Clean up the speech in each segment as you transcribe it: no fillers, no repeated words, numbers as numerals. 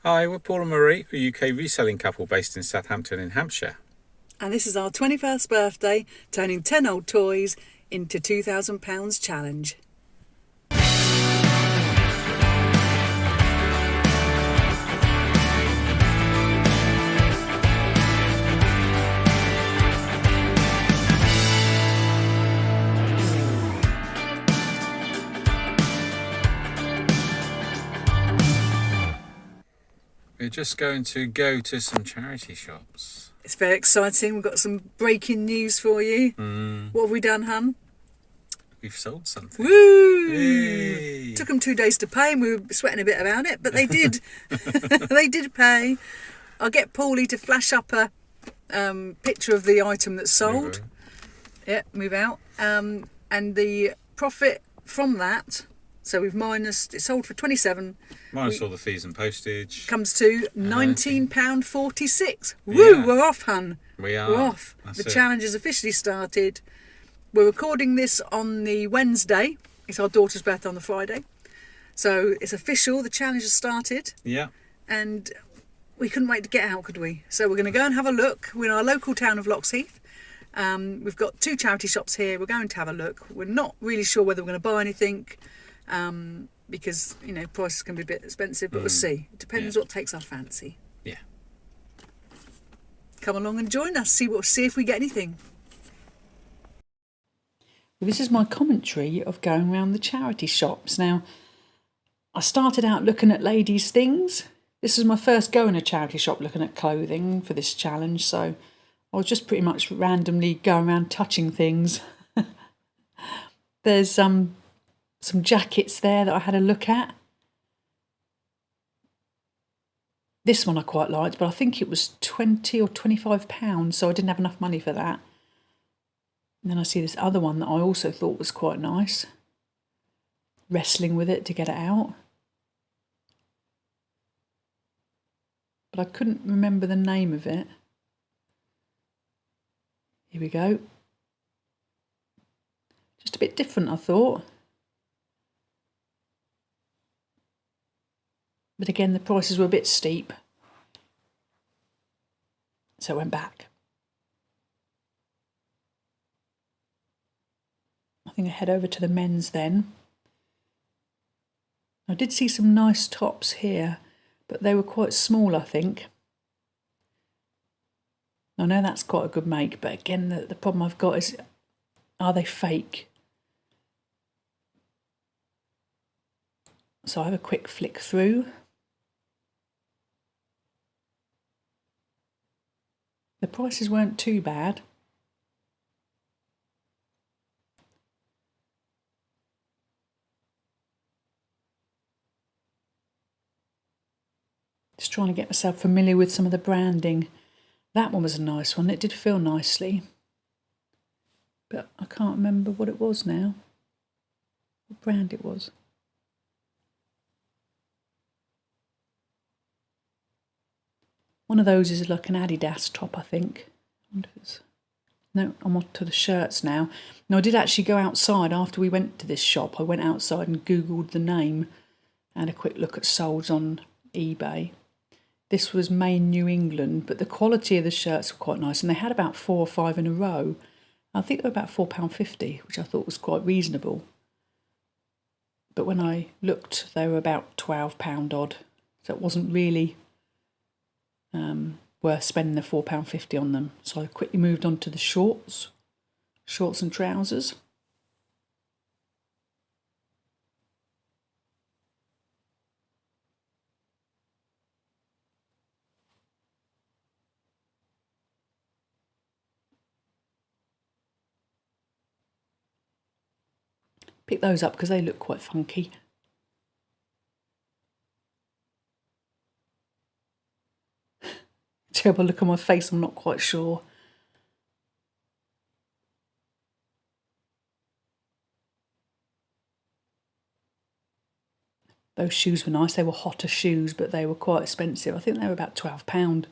Hi, we're Paul and Marie, a UK reselling couple based in Southampton in Hampshire. And this is our 21st birthday, turning 10 old toys into £2,000 challenge. We're just going to go to some charity shops. It's very exciting. We've got some breaking news for you. What have we done, hun? We've sold something. Woo! Yay! Took them 2 days to pay and we were sweating a bit about it, but they did. They did pay. I'll get Paulie to flash up a picture of the item that's sold. Move out. And the profit from that, so we've minused, it sold for 27. Minus all the fees and postage. Comes to £19.46. Woo, we're off, hun. We are. We're off. That's The it. challenge has officially started. We're recording this on the Wednesday. It's our daughter's birthday on the Friday. So it's official. The challenge has started. Yeah. And we couldn't wait to get out, could we? So we're going to go and have a look. We're in our local town of Loxheath. We've got 2 charity shops here. We're going to have a look. We're not really sure whether we're going to buy anything. Because, you know, prices can be a bit expensive, but we'll see. It depends what takes our fancy. Yeah. Come along and join us. See if we get anything. Well, this is my commentary of going around the charity shops. Now, I started out looking at ladies' things. This is my first go in a charity shop looking at clothing for this challenge, so I was just pretty much randomly going around touching things. There's some jackets there that I had a look at. This one I quite liked, but I think it was £20 or £25, so I didn't have enough money for that. And then I see this other one that I also thought was quite nice. Wrestling with it to get it out. But I couldn't remember the name of it. Here we go. Just a bit different, I thought. But again, the prices were a bit steep. So I went back. I think I head over to the men's then. I did see some nice tops here, but they were quite small, I think. I know that's quite a good make, but again, the problem I've got is, are they fake? So I have a quick flick through. The prices weren't too bad. Just trying to get myself familiar with some of the branding. That one was a nice one. It did feel nicely. But I can't remember what it was now. What brand it was. One of those is like an Adidas top, I think. I wonder if it's... No, I'm on to the shirts now. No, I did actually go outside after we went to this shop. I went outside and Googled the name and a quick look at solds on eBay. This was Maine, New England, but the quality of the shirts were quite nice, and they had about 4 or 5 in a row. I think they were about £4.50, which I thought was quite reasonable. But when I looked, they were about £12 odd, so it wasn't really worth spending the £4.50 on them. So I quickly moved on to the shorts and trousers. Pick those up because they look quite funky. Terrible look on my face, I'm not quite sure. Those shoes were nice. They were hotter shoes, but they were quite expensive. I think they were about £12.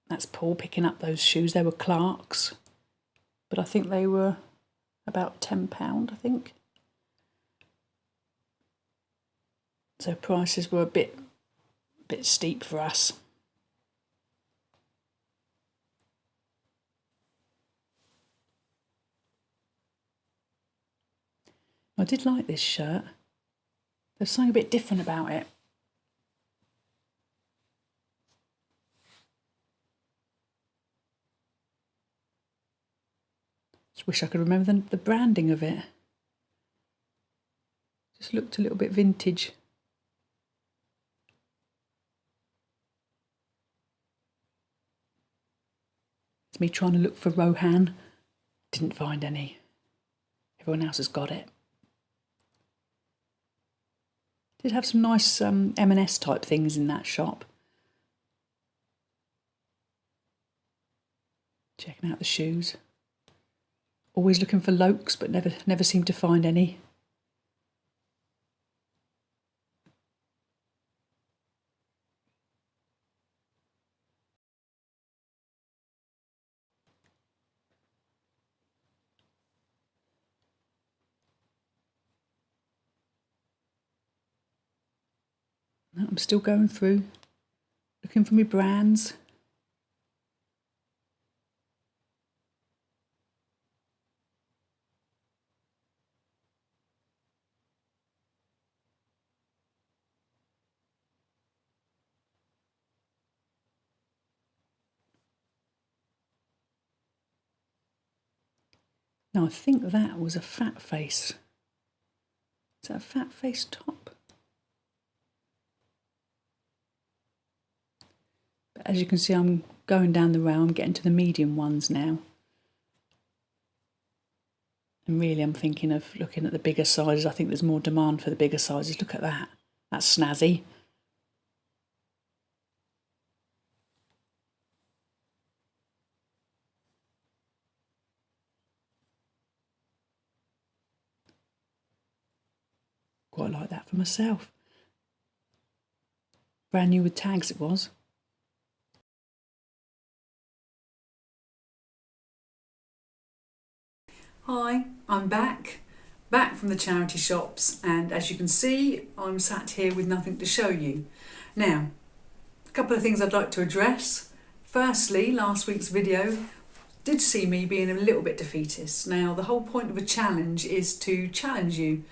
That's Paul picking up those shoes. They were Clark's, but I think they were about £10, I think. So prices were a bit steep for us. I did like this shirt. There's something a bit different about it. Just wish I could remember the branding of it. Just looked a little bit vintage. It's me trying to look for Rohan. Didn't find any. Everyone else has got it. Did have some nice M&S type things in that shop. Checking out the shoes. Always looking for Lokes, but never seem to find any. I'm still going through, looking for my brands. Now I think that was a fat face. Is that a fat face top? But as you can see, I'm going down the row. I'm getting to the medium ones now. And really I'm thinking of looking at the bigger sizes. I think there's more demand for the bigger sizes. Look at that. That's snazzy. Quite like that for myself. Brand new with tags it was. Hi, I'm back from the charity shops, and as you can see I'm sat here with nothing to show you. Now, a couple of things I'd like to address. Firstly, last week's video did see me being a little bit defeatist. Now, the whole point of a challenge is to challenge you.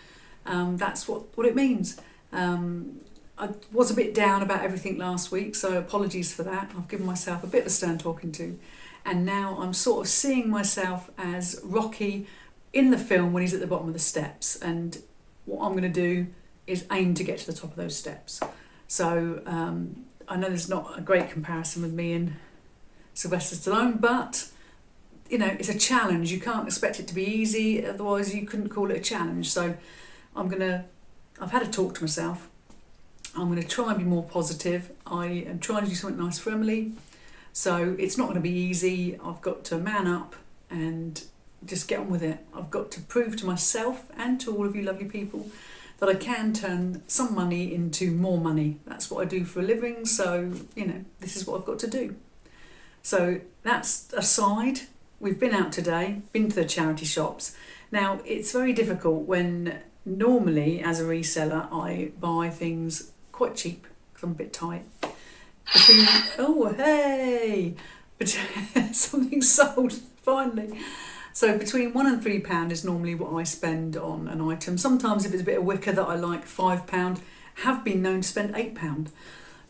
That's what it means. I was a bit down about everything last week, so apologies for that. I've given myself a bit of a stern talking to. And now I'm sort of seeing myself as Rocky in the film when he's at the bottom of the steps. And what I'm going to do is aim to get to the top of those steps. So I know there's not a great comparison with me and Sylvester Stallone, but you know, it's a challenge. You can't expect it to be easy, otherwise you couldn't call it a challenge. So I've had a talk to myself. I'm going to try and be more positive. I am trying to do something nice for Emily. So it's not going to be easy. I've got to man up and just get on with it. I've got to prove to myself and to all of you lovely people that I can turn some money into more money. That's what I do for a living. So, you know, this is what I've got to do. So that's aside. We've been out today, been to the charity shops. Now, it's very difficult when normally as a reseller I buy things quite cheap because I'm a bit tight. Oh, hey! But something sold, finally. So between £1 and £3 is normally what I spend on an item. Sometimes if it's a bit of wicker that I like, £5, have been known to spend £8.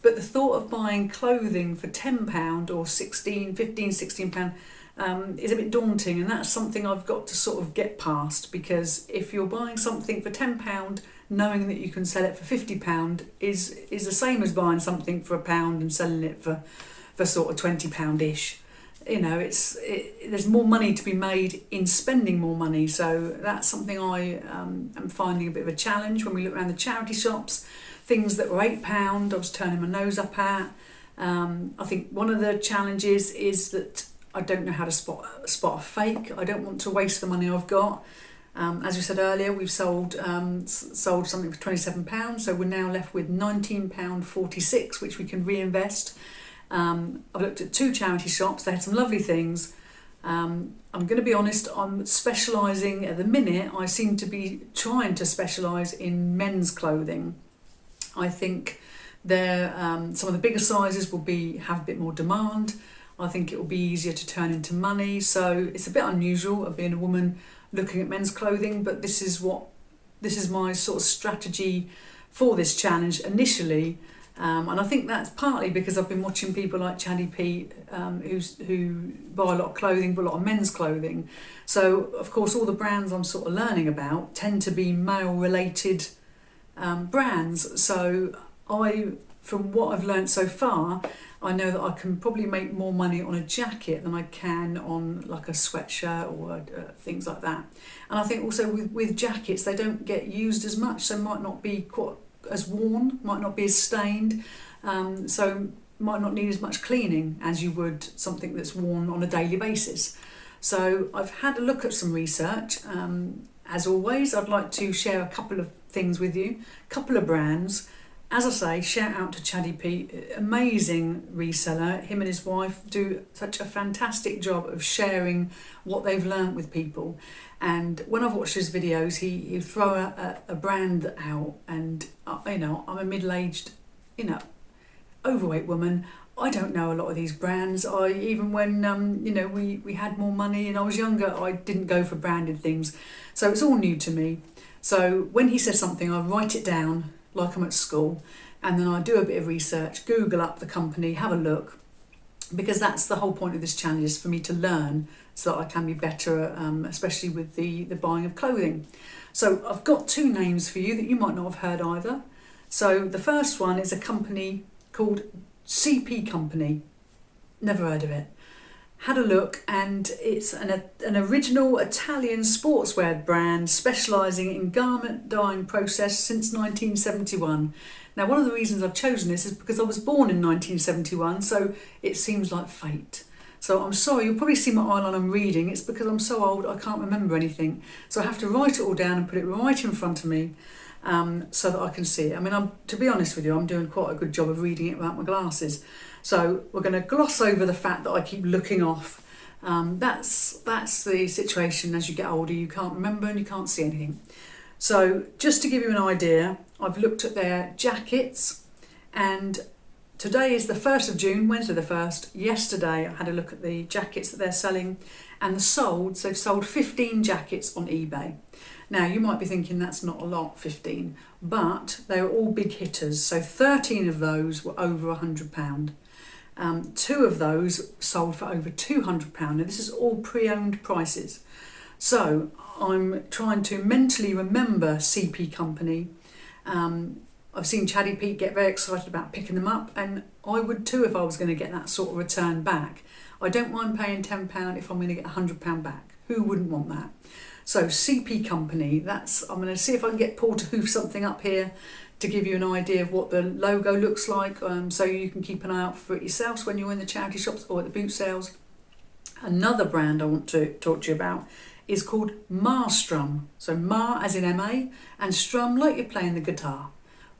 But the thought of buying clothing for £10 or £16 is a bit daunting, and that's something I've got to sort of get past, because if you're buying something for £10 knowing that you can sell it for £50 is the same as buying something for £1 and selling it for sort of £20-ish. You know, there's more money to be made in spending more money. So that's something I am finding a bit of a challenge when we look around the charity shops. Things that were £8 I was turning my nose up at. I think one of the challenges is that I don't know how to spot a fake. I don't want to waste the money I've got. As we said earlier, we've sold something for £27, so we're now left with £19.46, which we can reinvest. I've looked at 2 charity shops. They had some lovely things. I'm going to be honest, I'm specialising at the minute. I seem to be trying to specialise in men's clothing. I think they're, some of the bigger sizes will have a bit more demand. I think it will be easier to turn into money. So it's a bit unusual of being a woman looking at men's clothing, but this is my sort of strategy for this challenge initially. And I think that's partly because I've been watching people like Chaddy Pete, who buy a lot of clothing, but a lot of men's clothing. So, of course, all the brands I'm sort of learning about tend to be male-related brands. So from what I've learned so far, I know that I can probably make more money on a jacket than I can on like a sweatshirt or things like that. And I think also with jackets, they don't get used as much, so might not be quite as worn, might not be as stained, so might not need as much cleaning as you would something that's worn on a daily basis. So I've had a look at some research. As always, I'd like to share a couple of things with you, a couple of brands. As I say, shout out to Chaddy Pete, amazing reseller. Him and his wife do such a fantastic job of sharing what they've learnt with people. And when I've watched his videos, he throw a brand out, and I'm a middle-aged, overweight woman. I don't know a lot of these brands. Even when we had more money and I was younger, I didn't go for branded things. So it's all new to me. So when he says something, I write it down like I'm at school, and then I do a bit of research, Google up the company, have a look, because that's the whole point of this challenge, is for me to learn so that I can be better, especially with the buying of clothing. So I've got two names for you that you might not have heard either. So the first one is a company called CP Company. Never heard of it. Had a look, and it's an original Italian sportswear brand specialising in garment dyeing process since 1971. Now, one of the reasons I've chosen this is because I was born in 1971, so it seems like fate. So I'm sorry, you'll probably see my eyeline I'm reading. It's because I'm so old I can't remember anything. So I have to write it all down and put it right in front of me, so that I can see it. I mean, to be honest with you, I'm doing quite a good job of reading it without my glasses. So we're going to gloss over the fact that I keep looking off. That's the situation as you get older. You can't remember and you can't see anything. So just to give you an idea, I've looked at their jackets, and today is the 1st of June, Wednesday the 1st. Yesterday I had a look at the jackets that they're selling, and they've sold 15 jackets on eBay. Now, you might be thinking that's not a lot, 15, but they were all big hitters. So 13 of those were over £100. 2 of those sold for over £200. Now, this is all pre-owned prices. So I'm trying to mentally remember CP Company. I've seen Chaddy Pete get very excited about picking them up, and I would too if I was going to get that sort of return back. I don't mind paying £10 if I'm going to get £100 back. Who wouldn't want that? So CP Company, I'm going to see if I can get Paul to hoof something up here to give you an idea of what the logo looks like, so you can keep an eye out for it yourselves when you're in the charity shops or at the boot sales. Another brand I want to talk to you about is called MA.Strum. So Ma as in MA, and Strum like you're playing the guitar.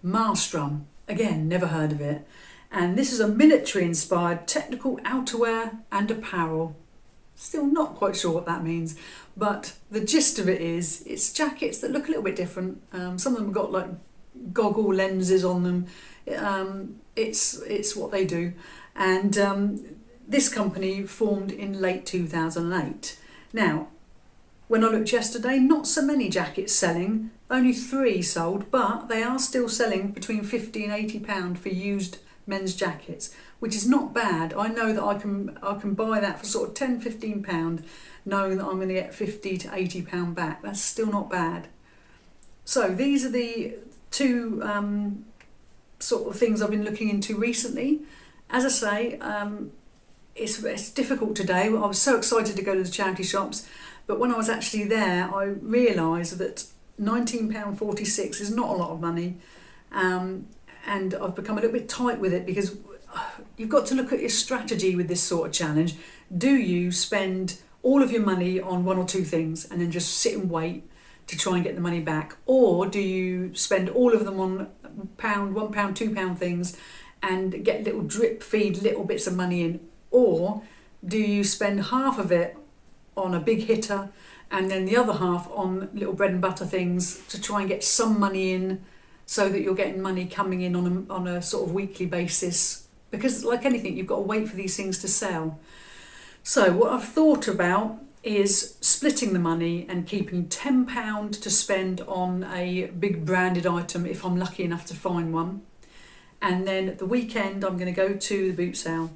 MA.Strum, again, never heard of it. And this is a military-inspired technical outerwear and apparel. Still not quite sure what that means, but the gist of it is it's jackets that look a little bit different. Some of them have got like goggle lenses on them. It's what they do. And this company formed in late 2008. Now, when I looked yesterday, not so many jackets selling, only 3 sold, but they are still selling between £50 and £80 for used men's jackets, which is not bad. I know that I can buy that for sort of £10-15, knowing that I'm going to get £50 to £80 back. That's still not bad. So these are the 2 sort of things I've been looking into recently. As I say, it's difficult today. I was so excited to go to the charity shops, but when I was actually there, I realised that £19.46 is not a lot of money, and I've become a little bit tight with it, because you've got to look at your strategy with this sort of challenge. Do you spend all of your money on 1 or 2 things and then just sit and wait to try and get the money back? Or do you spend all of them on £1, £2 things and get little drip feed little bits of money in? Or do you spend half of it on a big hitter and then the other half on little bread and butter things to try and get some money in so that you're getting money coming in on a sort of weekly basis, because like anything, you've got to wait for these things to sell. So what I've thought about is splitting the money and keeping £10 to spend on a big branded item if I'm lucky enough to find one. And then at the weekend I'm going to go to the boot sale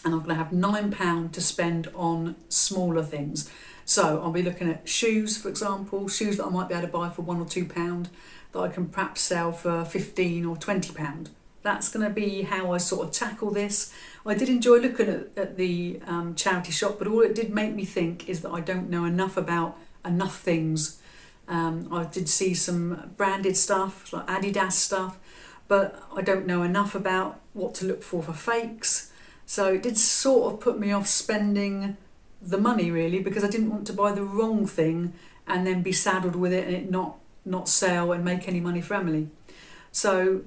and I'm going to have £9 to spend on smaller things. So I'll be looking at shoes, for example, shoes that I might be able to buy for £1 or £2 that I can perhaps sell for £15 or £20. That's going to be how I sort of tackle this. I did enjoy looking at the charity shop, but all it did make me think is that I don't know enough about enough things. I did see some branded stuff, like Adidas stuff, but I don't know enough about what to look for fakes. So it did sort of put me off spending the money, really, because I didn't want to buy the wrong thing and then be saddled with it and it not sell and make any money for Emily. So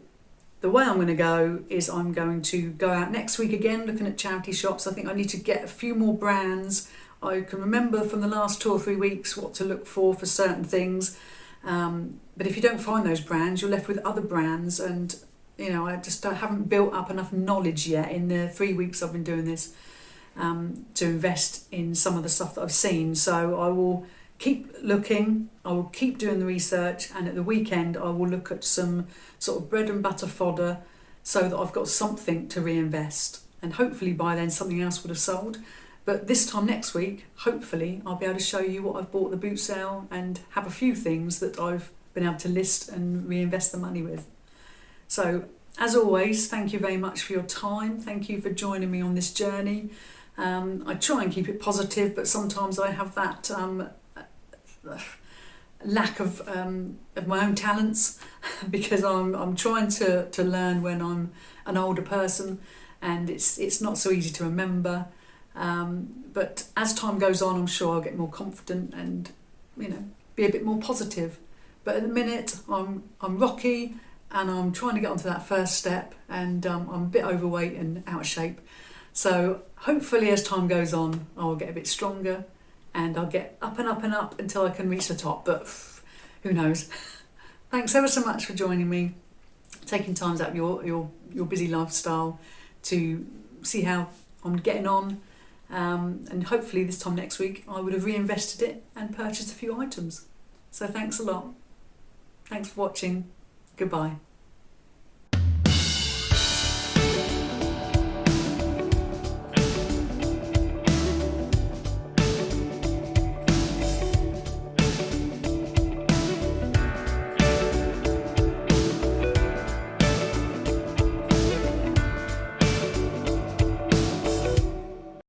the way I'm going to go is I'm going to go out next week again looking at charity shops. I think I need to get a few more brands. I can remember from the last 2 or 3 weeks what to look for certain things. But if you don't find those brands, you're left with other brands. And, I haven't built up enough knowledge yet in the 3 weeks I've been doing this to invest in some of the stuff that I've seen. So I will keep looking, I will keep doing the research, and at the weekend I will look at some sort of bread and butter fodder so that I've got something to reinvest, and hopefully by then something else would have sold. But this time next week, hopefully I'll be able to show you what I've bought at the boot sale and have a few things that I've been able to list and reinvest the money with. So as always, thank you very much for your time. Thank you for joining me on this journey. I try and keep it positive, but sometimes I have that lack of my own talents because I'm trying to learn when I'm an older person, and it's not so easy to remember. But as time goes on, I'm sure I'll get more confident and be a bit more positive. But at the minute, I'm rocky and I'm trying to get onto that first step, and I'm a bit overweight and out of shape. So hopefully as time goes on, I'll get a bit stronger and I'll get up and up and up until I can reach the top, but who knows. Thanks ever so much for joining me, taking time out of your busy lifestyle to see how I'm getting on, and hopefully this time next week I would have reinvested it and purchased a few items. So thanks a lot. Thanks for watching. Goodbye.